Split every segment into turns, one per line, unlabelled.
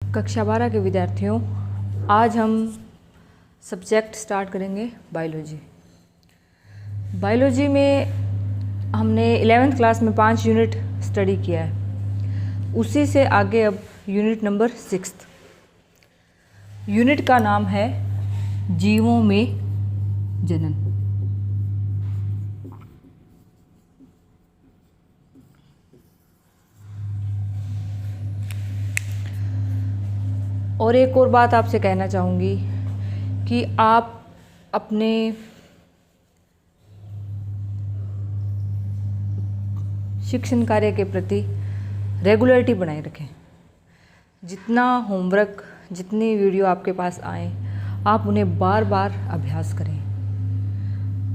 कक्षा 12 के विद्यार्थियों, आज हम सब्जेक्ट स्टार्ट करेंगे बायोलॉजी। बायोलॉजी में हमने 11th क्लास में 5 यूनिट स्टडी किया है। उसी से आगे अब यूनिट नंबर 6। यूनिट का नाम है जीवों में जनन। और एक और बात आपसे कहना चाहूँगी कि आप अपने शिक्षण कार्य के प्रति रेगुलरिटी बनाए रखें। जितना होमवर्क, जितनी वीडियो आपके पास आए, आप उन्हें बार बार अभ्यास करें।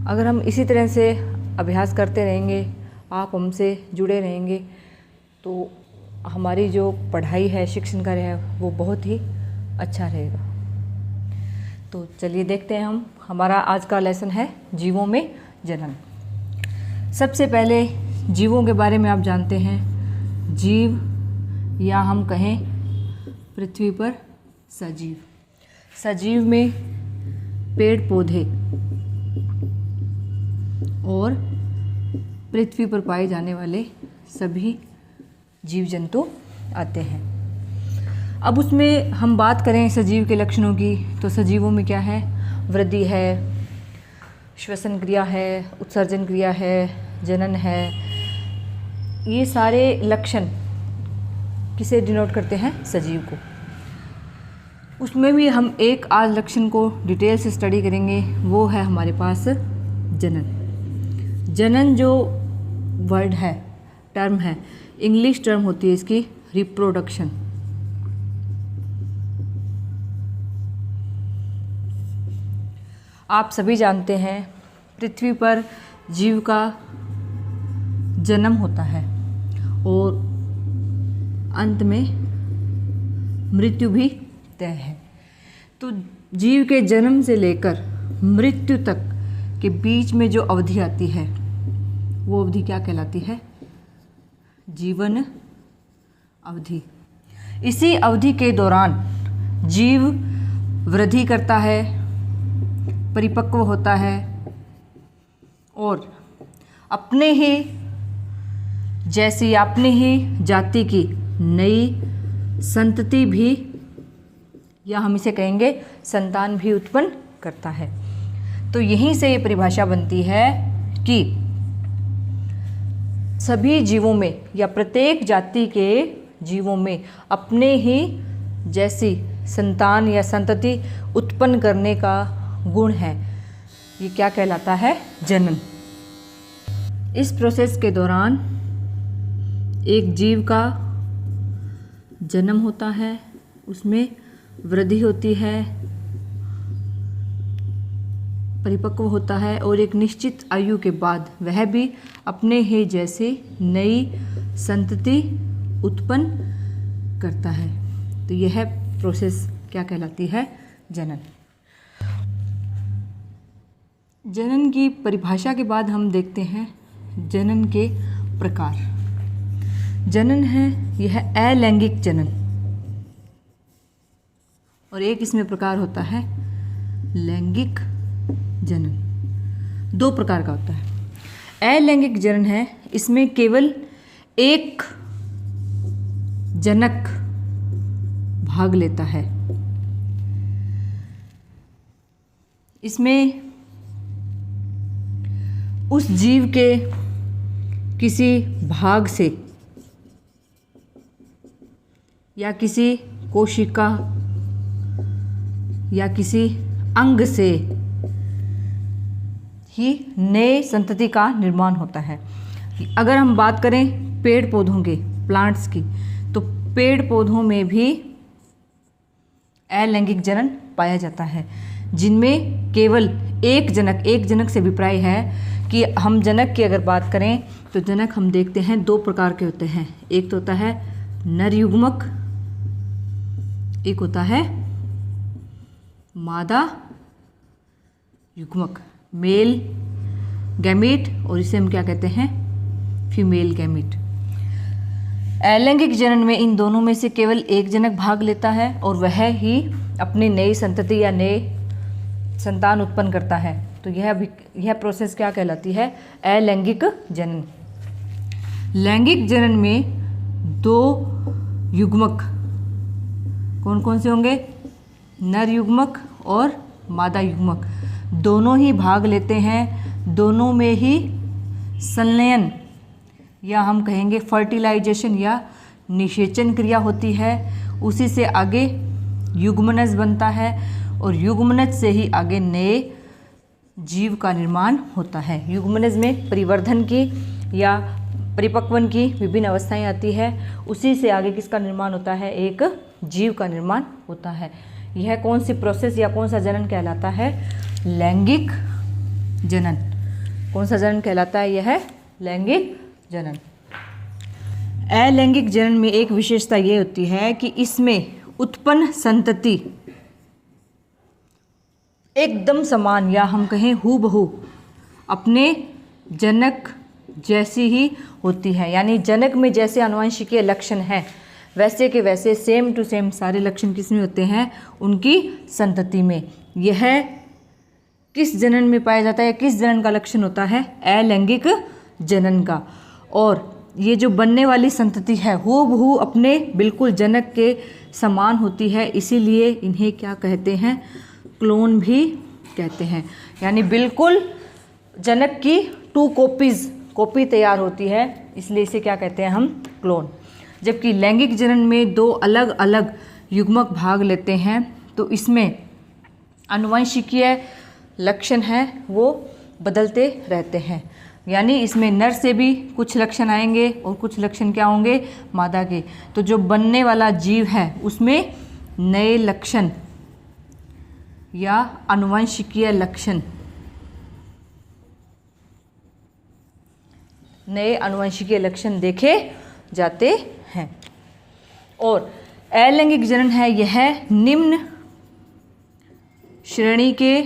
अगर हम इसी तरह से अभ्यास करते रहेंगे, आप हमसे जुड़े रहेंगे, तो हमारी जो पढ़ाई है, शिक्षण कार्य है, वो बहुत ही अच्छा रहेगा। तो चलिए देखते हैं हमारा आज का लेसन है जीवों में जनन। सबसे पहले जीवों के बारे में आप जानते हैं। जीव या हम कहें पृथ्वी पर सजीव। सजीव में पेड़ पौधे और पृथ्वी पर पाए जाने वाले सभी जीव जंतु आते हैं। अब उसमें हम बात करें सजीव के लक्षणों की, तो सजीवों में क्या है? वृद्धि है, श्वसन क्रिया है, उत्सर्जन क्रिया है, जनन है। ये सारे लक्षण किसे डिनोट करते हैं? सजीव को। उसमें भी हम एक आज लक्षण को डिटेल से स्टडी करेंगे, वो है हमारे पास जनन। जनन जो वर्ड है, टर्म है, इंग्लिश टर्म होती है इसकी रिप्रोडक्शन। आप सभी जानते हैं पृथ्वी पर जीव का जन्म होता है और अंत में मृत्यु भी तय है। तो जीव के जन्म से लेकर मृत्यु तक के बीच में जो अवधि आती है, वो अवधि क्या कहलाती है? जीवन अवधि। इसी अवधि के दौरान जीव वृद्धि करता है, परिपक्व होता है और अपने ही जाति की नई संतति भी, या हम इसे कहेंगे संतान भी उत्पन्न करता है। तो यहीं से ये परिभाषा बनती है कि सभी जीवों में या प्रत्येक जाति के जीवों में अपने ही जैसी संतान या संतति उत्पन्न करने का गुण है। ये क्या कहलाता है? जनन। इस प्रोसेस के दौरान एक जीव का जन्म होता है, उसमें वृद्धि होती है, परिपक्व होता है और एक निश्चित आयु के बाद वह भी अपने ही जैसे नई संतति उत्पन्न करता है। तो यह प्रोसेस क्या कहलाती है? जनन। जनन की परिभाषा के बाद हम देखते हैं जनन के प्रकार। जनन है यह अलैंगिक जनन, और एक इसमें प्रकार होता है लैंगिक जनन। 2 प्रकार का होता है। अलैंगिक जनन है, इसमें केवल एक जनक भाग लेता है। इसमें उस जीव के किसी भाग से या किसी कोशिका या किसी अंग से ही नए संतति का निर्माण होता है। अगर हम बात करें पेड़ पौधों के, प्लांट्स की, तो पेड़ पौधों में भी अलैंगिक जनन पाया जाता है, जिनमें केवल एक जनक से अभिप्राय है कि हम जनक की अगर बात करें तो जनक हम देखते हैं 2 प्रकार के होते हैं। एक तो होता है नर युग्मक, एक होता है मादा युग्मक, मेल गैमीट, और इसे हम क्या कहते हैं? Female gamete. अलैंगिक जनन में इन दोनों में से केवल एक जनक भाग लेता है और वह ही अपनी नई संतति या नए संतान उत्पन्न करता है। तो यह प्रोसेस क्या कहलाती है? अलैंगिक जनन। लैंगिक जनन में दो युग्मक कौन कौन से होंगे? नर युग्मक और मादा युग्मक दोनों ही भाग लेते हैं। दोनों में ही संलयन या हम कहेंगे फर्टिलाइजेशन या निषेचन क्रिया होती है। उसी से आगे युग्मनज बनता है और युग्मनज से ही आगे नए जीव का निर्माण होता है। युग्मनज में परिवर्धन की या परिपक्वन की विभिन्न अवस्थाएं आती है। उसी से आगे किसका निर्माण होता है? एक जीव का निर्माण होता है। यह कौन सी प्रोसेस या कौन सा जनन कहलाता है? लैंगिक जनन। कौन सा जनन कहलाता है? यह लैंगिक जनन। अलैंगिक जनन में एक विशेषता ये होती है कि इसमें उत्पन्न संतति एकदम समान या हम कहें हूबहू अपने जनक जैसी ही होती है। यानी जनक में जैसे आनुवंशिकीय लक्षण हैं वैसे के वैसे सेम टू सेम सारे लक्षण किसमें होते हैं? उनकी संतति में। यह किस जनन में पाया जाता है? किस जनन का लक्षण होता है? अलैंगिक जनन का। और ये जो बनने वाली संतति है हूबहू अपने बिल्कुल जनक के समान होती है, इसीलिए इन्हें क्या कहते हैं? क्लोन भी कहते हैं। यानी बिल्कुल जनक की 2 कॉपी तैयार होती है, इसलिए इसे क्या कहते हैं हम? क्लोन। जबकि लैंगिक जनन में 2 अलग अलग युग्मक भाग लेते हैं तो इसमें आनुवंशिकीय लक्षण हैं वो बदलते रहते हैं। यानी इसमें नर से भी कुछ लक्षण आएंगे और कुछ लक्षण क्या होंगे? मादा के। तो जो बनने वाला जीव है उसमें नए लक्षण या आनुवंशिकीय लक्षण, नए आनुवंशिकीय लक्षण देखे जाते हैं। और अलैंगिक जनन है यह निम्न श्रेणी के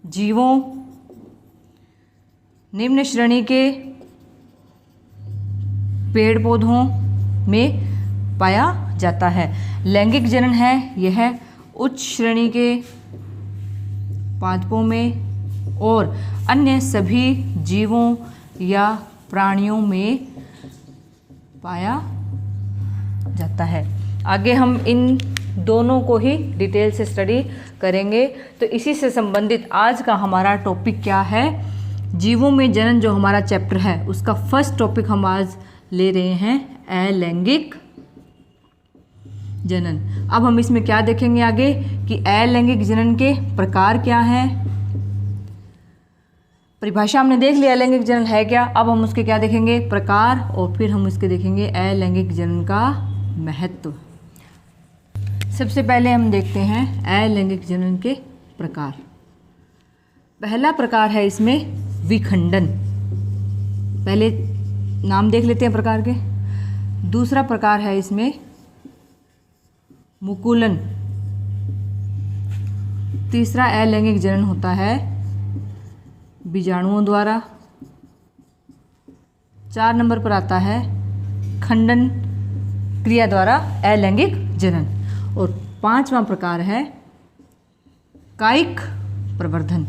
जीवों, निम्न श्रेणी के पेड़ पौधों में पाया जाता है। लैंगिक जनन है यह उच्च श्रेणी के पादपों में और अन्य सभी जीवों या प्राणियों में पाया जाता है। आगे हम इन दोनों को ही डिटेल से स्टडी करेंगे। तो इसी से संबंधित आज का हमारा टॉपिक क्या है? जीवों में जनन जो हमारा चैप्टर है उसका फर्स्ट टॉपिक हम आज ले रहे हैं अलैंगिक जनन। अब हम इसमें क्या देखेंगे आगे कि अलैंगिक जनन के प्रकार क्या हैं। परिभाषा हमने देख लिया अलैंगिक जनन है क्या। अब हम उसके क्या देखेंगे? प्रकार। और फिर हम उसके देखेंगे अलैंगिक जनन का महत्व। सबसे पहले हम देखते हैं अलैंगिक जनन के प्रकार। पहला प्रकार है इसमें विखंडन। पहले नाम देख लेते हैं प्रकार के। दूसरा प्रकार है इसमें मुकुलन। तीसरा अलैंगिक जनन होता है बीजाणुओं द्वारा। 4 नंबर पर आता है खंडन क्रिया द्वारा अलैंगिक जनन। और 5वां प्रकार है कायिक प्रवर्धन।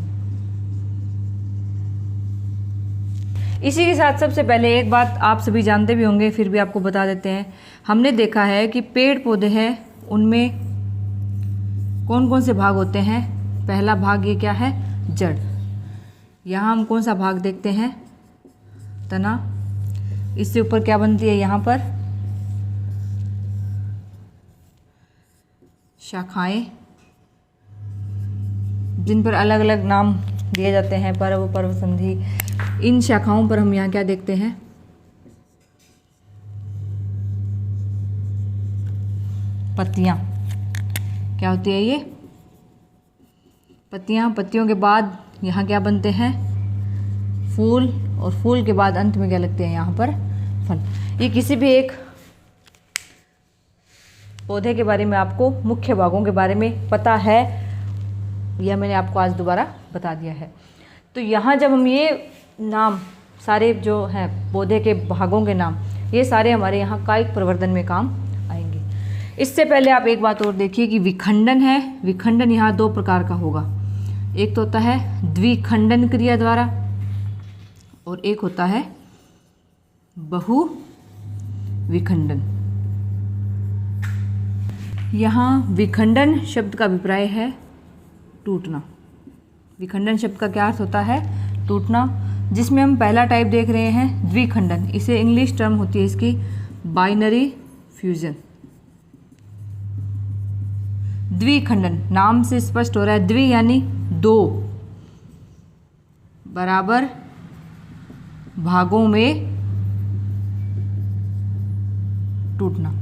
इसी के साथ सबसे पहले एक बात आप सभी जानते भी होंगे, फिर भी आपको बता देते हैं। हमने देखा है कि पेड़ पौधे हैं उनमें कौन कौन से भाग होते हैं। पहला भाग ये क्या है? जड़। यहाँ हम कौन सा भाग देखते हैं? तना। इससे ऊपर क्या बनती है? यहाँ पर शाखाएं, जिन पर अलग अलग नाम दिए जाते हैं, पर्व, पर्व संधि। इन शाखाओं पर हम यहाँ क्या देखते हैं? पत्तियाँ। क्या होती है ये? पत्तियाँ। पत्तियों के बाद यहाँ क्या बनते हैं? फूल। और फूल के बाद अंत में क्या लगते हैं? यहाँ पर फल। ये किसी भी एक पौधे के बारे में आपको मुख्य भागों के बारे में पता है, यह मैंने आपको आज दोबारा बता दिया है। तो यहाँ जब हम ये नाम सारे जो हैं पौधे के भागों के नाम ये सारे हमारे यहाँ कायिक प्रवर्धन में काम आएंगे। इससे पहले आप एक बात और देखिए कि विखंडन है, विखंडन यहाँ दो प्रकार का होगा। एक तो होता है द्विखंडन क्रिया द्वारा और एक होता है बहु विखंडन। यहाँ विखंडन शब्द का अभिप्राय है टूटना। विखंडन शब्द का क्या अर्थ होता है? टूटना। जिसमें हम पहला टाइप देख रहे हैं द्विखंडन, इसे इंग्लिश टर्म होती है इसकी बाइनरी फ्यूजन। द्विखंडन नाम से स्पष्ट हो रहा है, द्वि यानी दो बराबर भागों में टूटना।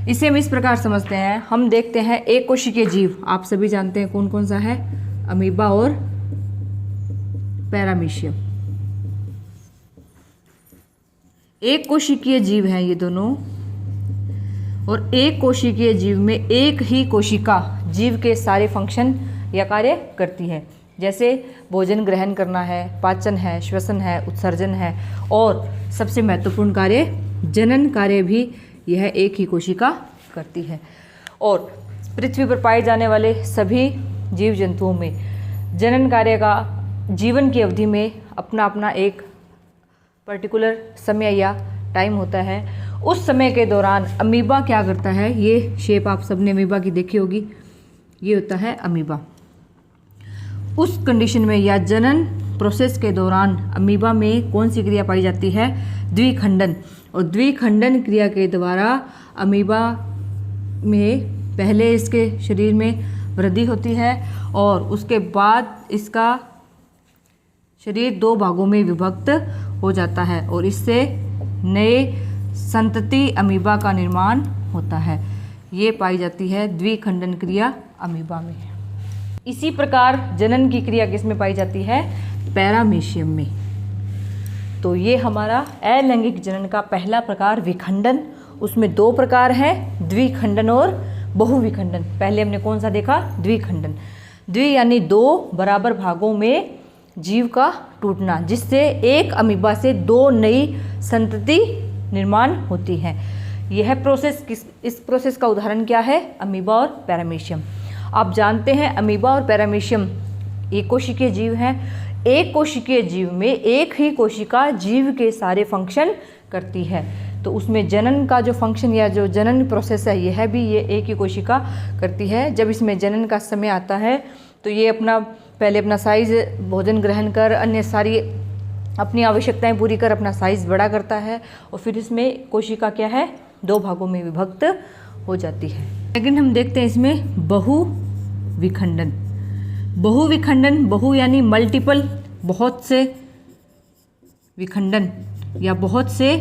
इसे हम इस प्रकार समझते हैं, हम देखते हैं एक कोशिकीय जीव, आप सभी जानते हैं कौन कौन सा है, अमीबा और पैरामीशियम। एक कोशिकीय जीव है ये दोनों, और एक कोशिकीय जीव में एक ही कोशिका जीव के सारे फंक्शन या कार्य करती है। जैसे भोजन ग्रहण करना है, पाचन है, श्वसन है, उत्सर्जन है, और सबसे महत्वपूर्ण कार्य जनन कार्य भी यह एक ही कोशिका करती है। और पृथ्वी पर पाए जाने वाले सभी जीव जंतुओं में जनन कार्य का जीवन की अवधि में अपना अपना एक पर्टिकुलर समय या टाइम होता है। उस समय के दौरान अमीबा क्या करता है, ये शेप आप सबने अमीबा की देखी होगी, ये होता है अमीबा। उस कंडीशन में या जनन प्रोसेस के दौरान अमीबा में कौन सी क्रिया पाई जाती है? द्विखंडन। और द्विखंडन क्रिया के द्वारा अमीबा में पहले इसके शरीर में वृद्धि होती है और उसके बाद इसका शरीर दो भागों में विभक्त हो जाता है और इससे नए संतति अमीबा का निर्माण होता है। ये पाई जाती है द्विखंडन क्रिया अमीबा में। इसी प्रकार जनन की क्रिया किस में पाई जाती है? पैरामीशियम में। तो ये हमारा अलैंगिक जनन का पहला प्रकार विखंडन। उसमें दो प्रकार हैं, द्विखंडन और बहुविखंडन। पहले हमने कौन सा देखा? द्विखंडन। द्वि यानी दो बराबर भागों में जीव का टूटना, जिससे एक अमीबा से दो नई संतति निर्माण होती है। यह प्रोसेस इस प्रोसेस का उदाहरण क्या है? अमीबा और पैरामीशियम। आप जानते हैं अमीबा और पैरामीशियम एक कोशिकीय जीव हैं। एक कोशिकीय जीव में एक ही कोशिका जीव के सारे फंक्शन करती है। तो उसमें जनन का जो फंक्शन या जो जनन प्रोसेस है यह भी ये एक ही कोशिका करती है। जब इसमें जनन का समय आता है तो ये पहले अपना साइज़ भोजन ग्रहण कर अन्य सारी अपनी आवश्यकताएं पूरी कर अपना साइज़ बड़ा करता है और फिर इसमें कोशिका क्या है? दो भागों में विभक्त हो जाती है। लेकिन हम देखते हैं इसमें बहुविखंडन। बहुविखंडन, बहु यानी मल्टीपल, बहुत से विखंडन या बहुत से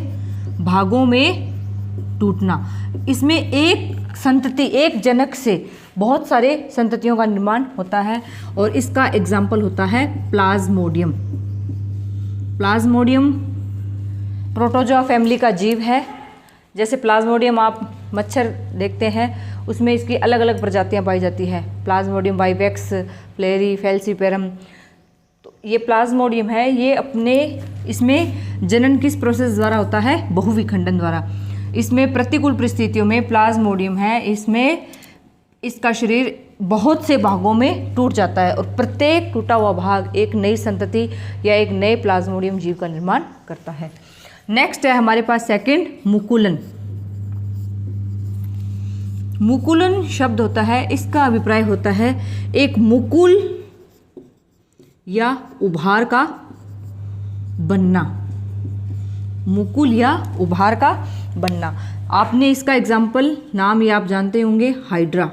भागों में टूटना। इसमें एक संतति, एक जनक से बहुत सारे संततियों का निर्माण होता है और इसका एग्जाम्पल होता है प्लाज्मोडियम। प्लाज्मोडियम प्रोटोजोआ फैमिली का जीव है। जैसे प्लाज्मोडियम आप मच्छर देखते हैं, उसमें इसकी अलग अलग प्रजातियां पाई जाती है। प्लाज्मोडियम वाइवेक्स, फ्लेरी, फेल्सीपेरम। तो ये प्लाज्मोडियम है, ये इसमें जनन किस प्रोसेस द्वारा होता है? बहुविखंडन द्वारा। इसमें प्रतिकूल परिस्थितियों में प्लाज्मोडियम है, इसमें इसका शरीर बहुत से भागों में टूट जाता है और प्रत्येक टूटा हुआ भाग एक नई संतति या एक नए प्लाज्मोडियम जीव का निर्माण करता है। नेक्स्ट है हमारे पास सेकंड, मुकुलन। मुकुलन शब्द होता है, इसका अभिप्राय होता है एक मुकुल या उभार का बनना। मुकुल या उभार का बनना। आपने इसका एग्जाम्पल नाम ये आप जानते होंगे, हाइड्रा।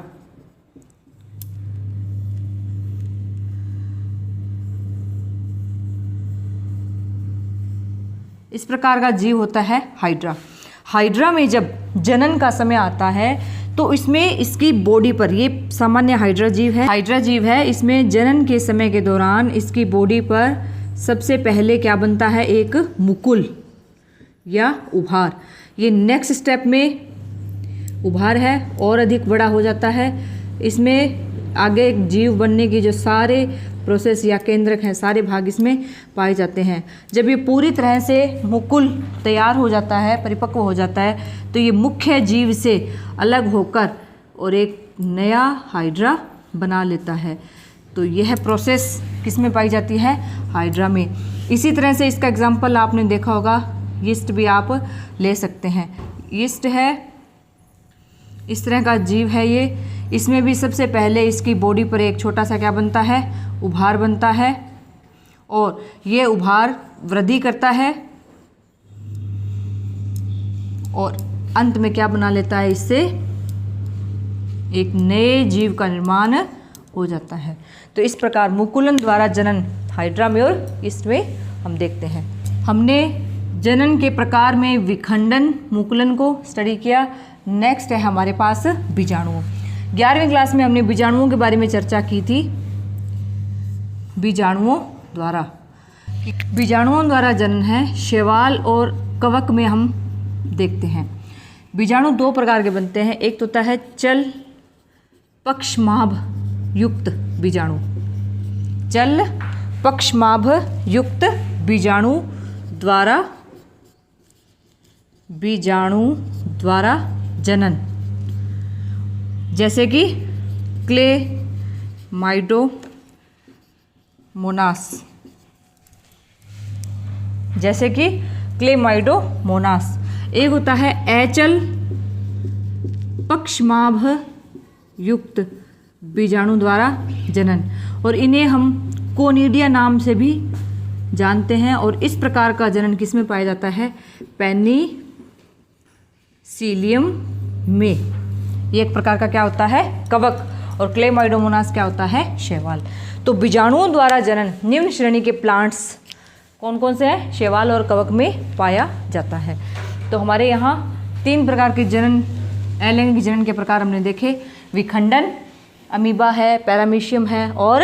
इस प्रकार का जीव होता है हाइड्रा। हाइड्रा में जब जनन का समय आता है तो इसमें इसकी बॉडी पर, ये सामान्य हाइड्रा जीव है, इसमें जनन के समय के दौरान इसकी बॉडी पर सबसे पहले क्या बनता है? एक मुकुल या उभार। ये नेक्स्ट स्टेप में उभार है और अधिक बड़ा हो जाता है। इसमें आगे जीव बनने की जो सारे प्रोसेस या केंद्रक हैं, सारे भाग इसमें पाए जाते हैं। जब ये पूरी तरह से मुकुल तैयार हो जाता है, परिपक्व हो जाता है, तो ये मुख्य जीव से अलग होकर और एक नया हाइड्रा बना लेता है। तो यह प्रोसेस किस में पाई जाती है? हाइड्रा में। इसी तरह से इसका एग्जाम्पल आपने देखा होगा, यीस्ट भी आप ले सकते हैं। यीस्ट है, इस तरह का जीव है ये। इसमें भी सबसे पहले इसकी बॉडी पर एक छोटा सा क्या बनता है? उभार बनता है, और ये उभार वृद्धि करता है और अंत में क्या बना लेता है? इससे एक नए जीव का निर्माण हो जाता है। तो इस प्रकार मुकुलन द्वारा जनन हाइड्रा में और यीस्ट में हम देखते हैं। हमने जनन के प्रकार में विखंडन, मुकुलन को स्टडी किया। नेक्स्ट है हमारे पास बीजाणुओं। 11वीं क्लास में हमने बीजाणुओं के बारे में चर्चा की थी। बीजाणुओं द्वारा जनन है, शैवाल और कवक में हम देखते हैं। बीजाणु दो प्रकार के बनते हैं। एक तो होता है चल पक्षमाभ युक्त बीजाणु। चल पक्षमाभ युक्त बीजाणु द्वारा जनन, जैसे कि क्लेमाइडोमोनास। एक होता है अचल पक्षमाभ युक्त बीजाणु द्वारा जनन, और इन्हें हम कोनिडिया नाम से भी जानते हैं। और इस प्रकार का जनन किसमें पाया जाता है? पेनिसिलियम में। ये एक प्रकार का क्या होता है? कवक। और क्लेमाइडोमोनास क्या होता है? शैवाल। तो बीजाणुओं द्वारा जनन निम्न श्रेणी के प्लांट्स कौन कौन से हैं? शैवाल और कवक में पाया जाता है। तो हमारे यहाँ 3 प्रकार के जनन, अलैंगिक जनन के प्रकार हमने देखे। विखंडन, अमीबा है, पैरामीशियम है और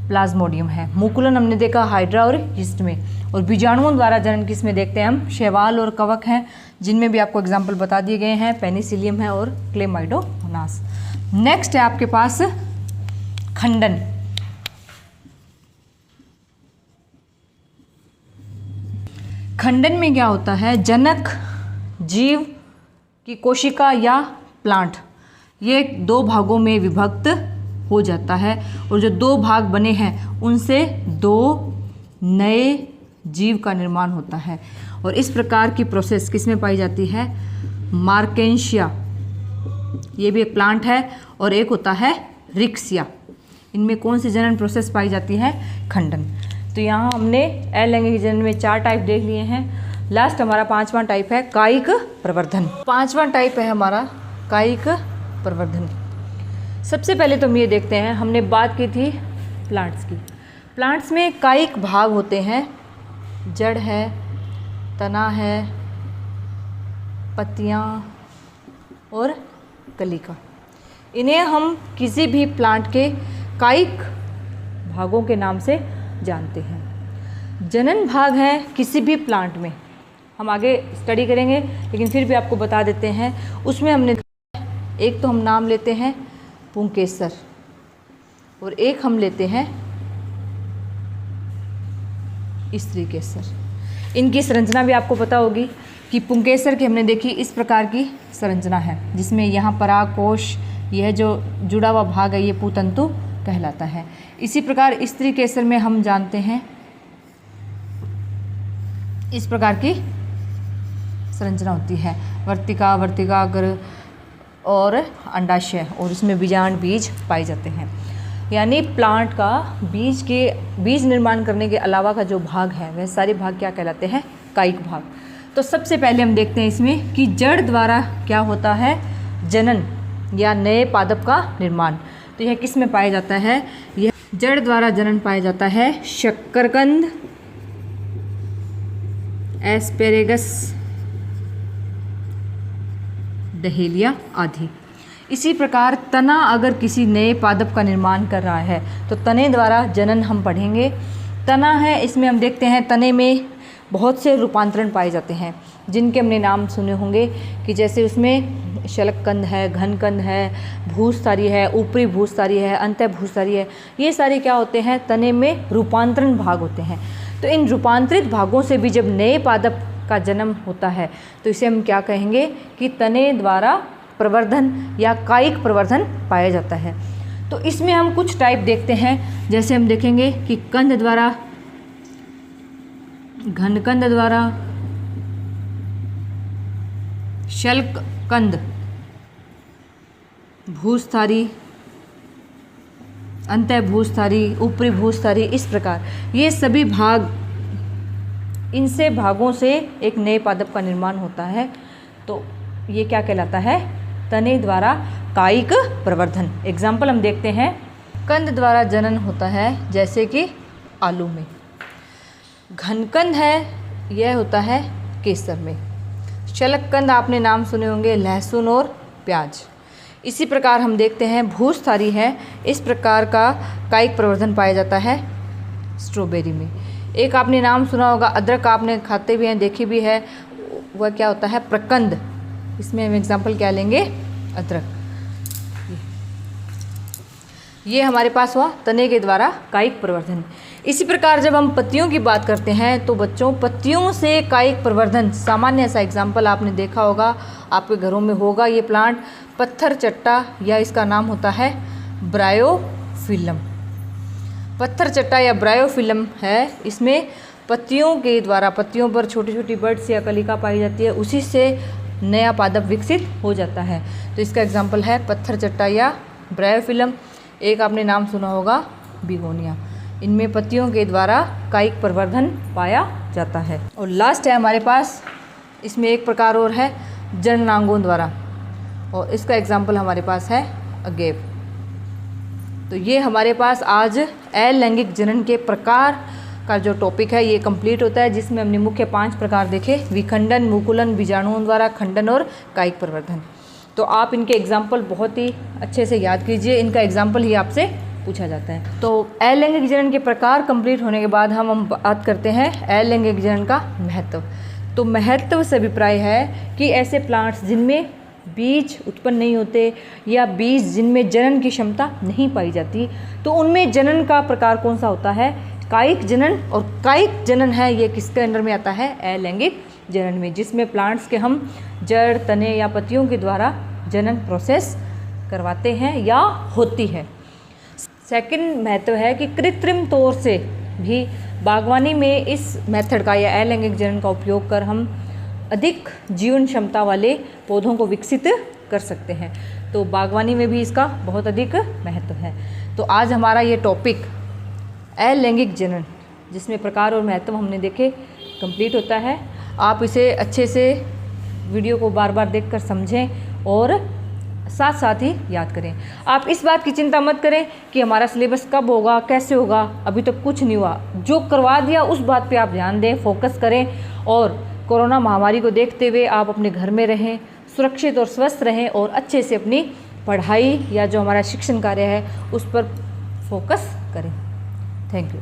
प्लाज्मोडियम है। मुकुलन हमने देखा हाइड्रा और यीस्ट में। और बीजाणुओं द्वारा जनन किस में देखते हैं हम? शैवाल और कवक हैं, जिनमें भी आपको एग्जाम्पल बता दिए गए हैं, पेनिसिलियम है और क्लेमाइडोमोनास। नेक्स्ट है आपके पास खंडन। खंडन में क्या होता है? जनक जीव की कोशिका या प्लांट, ये 2 भागों में विभक्त हो जाता है, और जो 2 भाग बने हैं उनसे 2 नए जीव का निर्माण होता है। और इस प्रकार की प्रोसेस किस में पाई जाती है? मार्केंशिया, ये भी एक प्लांट है, और एक होता है रिक्सिया। इनमें कौन सी जनन प्रोसेस पाई जाती है? खंडन। तो यहाँ हमने अलैंगिक जनन में 4 टाइप देख लिए हैं। लास्ट हमारा 5वां टाइप है कायिक प्रवर्धन। 5वां टाइप है हमारा कायिक प्रवर्धन। सबसे पहले तो हम ये देखते हैं, हमने बात की थी प्लांट्स की। प्लांट्स में कायिक भाग होते हैं, जड़ है, तना है, पत्तियाँ और कलिका। इन्हें हम किसी भी प्लांट के कायिक भागों के नाम से जानते हैं। जनन भाग है किसी भी प्लांट में, हम आगे स्टडी करेंगे, लेकिन फिर भी आपको बता देते हैं। उसमें हमने एक तो हम नाम लेते हैं पुंकेसर, और एक हम लेते हैं स्त्री केसर। इनकी संरचना भी आपको पता होगी कि पुंकेसर की हमने देखी इस प्रकार की संरचना है, जिसमें यहाँ परागकोश, यह जो जुड़ा हुआ भाग है ये पुतंतु कहलाता है। इसी प्रकार स्त्री केसर में हम जानते हैं इस प्रकार की संरचना होती है, वर्तिका, वर्तिकाग्र और अंडाशय, और इसमें बीजांड बीज पाए जाते हैं। यानी प्लांट का बीज निर्माण करने के अलावा का जो भाग है वह सारे भाग क्या कहलाते हैं? कायिक भाग। तो सबसे पहले हम देखते हैं इसमें कि जड़ द्वारा क्या होता है? जनन या नए पादप का निर्माण। तो यह किस में पाया जाता है? यह जड़ द्वारा जनन पाया जाता है शक्करकंद, एस्पेरेगस, डहेलिया आदि। इसी प्रकार तना अगर किसी नए पादप का निर्माण कर रहा है तो तने द्वारा जनन हम पढ़ेंगे। तना है, इसमें हम देखते हैं तने में बहुत से रूपांतरण पाए जाते हैं। जिनके हमने नाम सुने होंगे कि जैसे उसमें शलककंद है, घनकंद है, भूस्थारी है, ऊपरी भूस्थारी है, अंतः भूस्थारी है। ये सारे क्या होते हैं, तने में रूपांतरण भाग होते हैं। तो इन रूपांतरित भागों से भी जब नए पादप का जन्म होता है तो इसे हम क्या कहेंगे कि तने द्वारा प्रवर्धन या कायिक प्रवर्धन पाया जाता है। तो इसमें हम कुछ टाइप देखते हैं, जैसे हम देखेंगे कि कंद द्वारा, घनकंद द्वारा, शल्ककंद, भूस्थारी, अंतः भूस्थारी, ऊपरी भूस्थारी, इस प्रकार ये सभी भाग, इनसे भागों से एक नए पादप का निर्माण होता है। तो ये क्या कहलाता है, तने द्वारा कायिक प्रवर्धन। एग्जाम्पल हम देखते हैं, कंद द्वारा जनन होता है जैसे कि आलू में, घनकंद है यह होता है केसर में, शलककंद आपने नाम सुने होंगे लहसुन और प्याज। इसी प्रकार हम देखते हैं भूस्थारी है, इस प्रकार का कायिक प्रवर्धन पाया जाता है स्ट्रॉबेरी में। एक आपने नाम सुना होगा अदरक, आपने खाते भी हैं, देखी भी है, वह क्या होता है प्रकंद। इसमें हम एग्जाम्पल क्या लेंगे, अदरक। ये हमारे पास हुआ तने के द्वारा कायिक प्रवर्धन। इसी प्रकार जब हम पत्तियों की बात करते हैं तो बच्चों पत्तियों से कायिक प्रवर्धन, सामान्य सा एग्जाम्पल आपने देखा होगा, आपके घरों में होगा ये प्लांट, पत्थर चट्टा या इसका नाम होता है ब्रायोफिलम। पत्थर चट्टा या ब्रायोफिलम है, इसमें पत्तियों के द्वारा, पत्तियों पर छोटी छोटी बड्स या कलिका पाई जाती है, उसी से नया पादप विकसित हो जाता है। तो इसका एग्जाम्पल है पत्थर चट्टा या ब्रायोफिलम। एक आपने नाम सुना होगा बिगोनिया। इनमें पत्तियों के द्वारा कायिक प्रवर्धन पाया जाता है। और लास्ट है हमारे पास, इसमें एक प्रकार और है जननांगों द्वारा, और इसका एग्जाम्पल हमारे पास है अगेव। तो ये हमारे पास आज अलैंगिक जनन के प्रकार का जो टॉपिक है ये कंप्लीट होता है, जिसमें हमने मुख्य 5 प्रकार देखे, विखंडन, मुकुलन, बीजाणुओं द्वारा खंडन और कायिक प्रवर्धन। तो आप इनके एग्जाम्पल बहुत ही अच्छे से याद कीजिए, इनका एग्जाम्पल ही आपसे पूछा जाता है। तो अलैंगिक जनन के प्रकार कंप्लीट होने के बाद हम बात करते हैं अलैंगिक जनन का महत्व। तो महत्व से अभिप्राय है कि ऐसे प्लांट्स जिनमें बीज उत्पन्न नहीं होते या बीज जिनमें जनन की क्षमता नहीं पाई जाती, तो उनमें जनन का प्रकार कौन सा होता है, कायिक जनन। और कायिक जनन है ये किसके अंडर में आता है, अलैंगिक जनन में, जिसमें प्लांट्स के हम जड़, तने या पत्तियों के द्वारा जनन प्रोसेस करवाते हैं या होती है। सेकंड महत्व है कि कृत्रिम तौर से भी बागवानी में इस मेथड का या अलैंगिक जनन का उपयोग कर हम अधिक जीवन क्षमता वाले पौधों को विकसित कर सकते हैं। तो बागवानी में भी इसका बहुत अधिक महत्व है। तो आज हमारा ये टॉपिक अलैंगिक जनन, जिसमें प्रकार और महत्व हमने देखे, कंप्लीट होता है। आप इसे अच्छे से वीडियो को बार बार देखकर समझें और साथ साथ ही याद करें। आप इस बात की चिंता मत करें कि हमारा सिलेबस कब होगा, कैसे होगा, अभी तक कुछ नहीं हुआ। जो करवा दिया उस बात पे आप ध्यान दें, फोकस करें, और कोरोना महामारी को देखते हुए आप अपने घर में रहें, सुरक्षित और स्वस्थ रहें, और अच्छे से अपनी पढ़ाई या जो हमारा शिक्षण कार्य है उस पर फोकस करें। Thank you.